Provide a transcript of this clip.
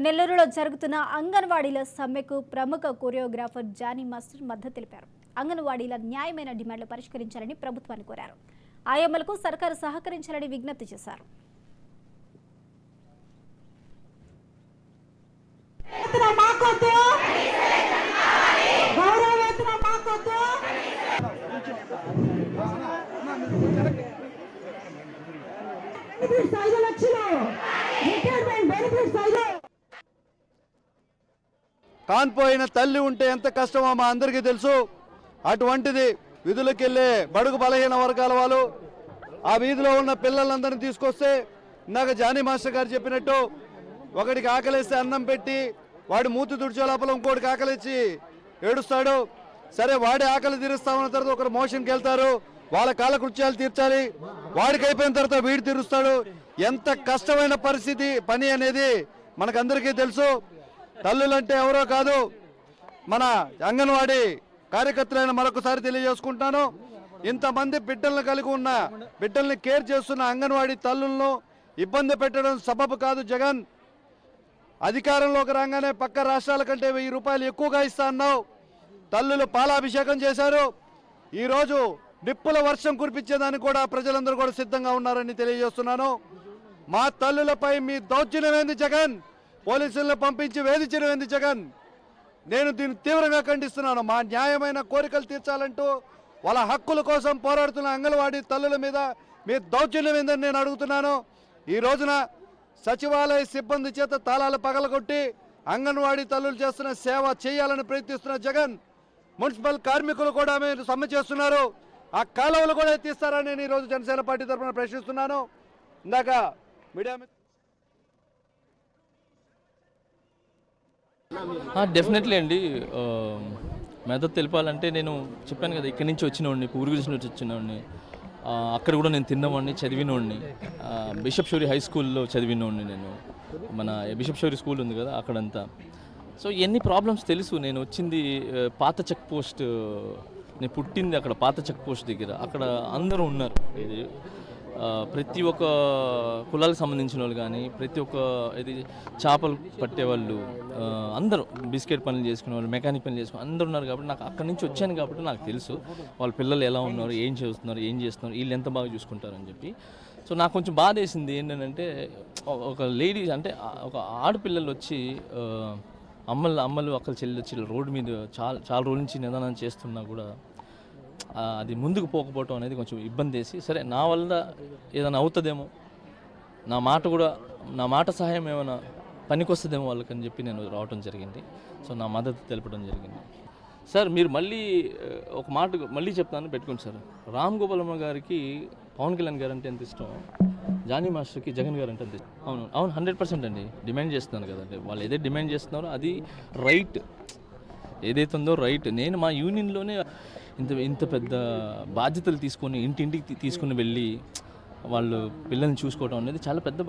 నెల్లూరులో జరుగుతున్న అంగన్వాడీల సమ్మెకు ప్రముఖ కొరియోగ్రాఫర్ జానీ మాస్టర్ మద్దతు తెలిపారు. అంగన్వాడీల న్యాయమైన డిమాండ్లు పరిష్కరించాలని ప్రభుత్వాన్ని కోరారు. ఆయమ్మలకు సర్కారు సహకరించాలని విజ్ఞప్తి చేశారు. కాన్పోయిన తల్లి ఉంటే ఎంత కష్టమో మా అందరికీ తెలుసు. అటువంటిది వీధులకు వెళ్ళే బడుగు బలహీన వర్గాల వాళ్ళు ఆ వీధిలో ఉన్న పిల్లలందరినీ తీసుకొస్తే ఇందాక జానీ మాస్టర్ గారు చెప్పినట్టు ఒకడికి ఆకలిస్తే అన్నం పెట్టి వాడి మూతి తుడిచే లోపల ఇంకోటికి ఆకలిచ్చి ఏడుస్తాడు. సరే వాడి ఆకలి తీరుస్తామన్న తర్వాత ఒకరు మోషన్కి వెళ్తారు, వాళ్ళ కాల కృత్యాలు తీర్చాలి, వాడికి అయిపోయిన తర్వాత వీడు తీరుస్తాడు. ఎంత కష్టమైన పరిస్థితి పని అనేది మనకందరికీ తెలుసు. తల్లులంటే ఎవరో కాదు, మన అంగన్వాడీ కార్యకర్తలైన మరొకసారి తెలియజేసుకుంటాను. ఇంతమంది బిడ్డలను కలిగి ఉన్న బిడ్డల్ని కేర్ చేస్తున్న అంగన్వాడీ తల్లులను ఇబ్బంది పెట్టడం సబబు కాదు. జగన్ అధికారంలోకి రాగానే పక్క రాష్ట్రాల కంటే 1000 రూపాయలు ఎక్కువగా ఇస్తా అన్నావు. తల్లులు పాలాభిషేకం చేశారు. ఈరోజు నిప్పుల వర్షం కురిపించేదానికి కూడా ప్రజలందరూ కూడా సిద్ధంగా ఉన్నారని తెలియజేస్తున్నాను. మా తల్లులపై మీ దౌర్జన్యం ఏంది జగన్? పోలీసులను పంపించి వేధించడం ఏంది జగన్? నేను దీన్ని తీవ్రంగా ఖండిస్తున్నాను. మా న్యాయమైన కోరికలు తీర్చాలంటూ వాళ్ళ హక్కుల కోసం పోరాడుతున్న అంగన్వాడీ తల్లుల మీద మీ దౌర్జన్యం ఏందని నేను అడుగుతున్నాను. ఈ రోజున సచివాలయ సిబ్బంది చేత తాళాలు పగలగొట్టి అంగన్వాడీ తల్లులు చేస్తున్న సేవ చేయాలని ప్రయత్నిస్తున్న జగన్, మున్సిపల్ కార్మికులు కూడా మీరు సమ్మె చేస్తున్నారు. ఆ కాలువలు కూడా ఎత్తిస్తారని నేను ఈరోజు జనసేన పార్టీ తరఫున ప్రశ్నిస్తున్నాను. ఇందాక మీడియా డెఫినెట్లీ అండి. మద్దతు తెలిపాలంటే నేను చెప్పాను కదా, ఇక్కడి నుంచి వచ్చినవాడిని, ఊరికి నుంచి వచ్చినవాడిని. అక్కడ కూడా నేను తిన్నవాడిని, చదివినవాడిని. బిషప్ షోరీ హై స్కూల్లో చదివినవాడిని నేను. మన బిషప్ షోరీ స్కూల్ ఉంది కదా అక్కడంతా. సో ఎన్ని ప్రాబ్లమ్స్ తెలుసు. నేను వచ్చింది పాత చెక్ పోస్ట్, నేను పుట్టింది అక్కడ పాత చెక్ పోస్ట్ దగ్గర. అక్కడ అందరూ ఉన్నారు. ఇది ప్రతి ఒక్క కులాలకు సంబంధించిన వాళ్ళు కానీ, ప్రతి ఒక్క ఇది చేపలు పట్టేవాళ్ళు అందరూ, బిస్కెట్ పనులు చేసుకునే వాళ్ళు, మెకానిక్ పనులు చేసుకుని అందరూ ఉన్నారు. కాబట్టి నాకు అక్కడి నుంచి వచ్చాను కాబట్టి నాకు తెలుసు వాళ్ళ పిల్లలు ఎలా ఉన్నారు, ఏం చేస్తున్నారు, ఏం చేస్తున్నారు, వీళ్ళు ఎంత బాగా చూసుకుంటారని చెప్పి. సో నాకు కొంచెం బాధ వేసింది ఏంటంటే, ఒక లేడీ అంటే ఒక ఆడపిల్లలు వచ్చి అమ్మలు అక్కలు చెల్లి వచ్చి రోడ్డు మీద చాలా రోజుల నుంచి నిదానం చేస్తున్నా కూడా అది ముందుకు పోకపోవటం అనేది కొంచెం ఇబ్బంది వేసి, సరే నా వల్ల ఏదైనా అవుతుందేమో, నా మాట సహాయం ఏమైనా పనికొస్తుందేమో వాళ్ళకని చెప్పి నేను రావటం జరిగింది. సో నా మద్దతు తెలపడం జరిగింది. సార్ మీరు మళ్ళీ ఒక మాట మళ్ళీ చెప్తాను, పెట్టుకోండి సార్. రామ్ గోపాలమ్మ గారికి పవన్ కళ్యాణ్ గారు అంటే ఎంత ఇష్టం, జానీ మాస్టర్కి జగన్ గారు అంటే ఎంత ఇష్టం. అవును 100% అండి. డిమాండ్ చేస్తున్నాను కదండి, వాళ్ళు ఏదైతే డిమాండ్ చేస్తున్నారో అది రైట్, ఏదైతే ఉందో రైట్. నేను మా యూనియన్లోనే ఇంత పెద్ద బాధ్యతలు తీసుకొని ఇంటింటికి తీసుకుని వెళ్ళి వాళ్ళు పిల్లల్ని చూసుకోవడం అనేది చాలా పెద్ద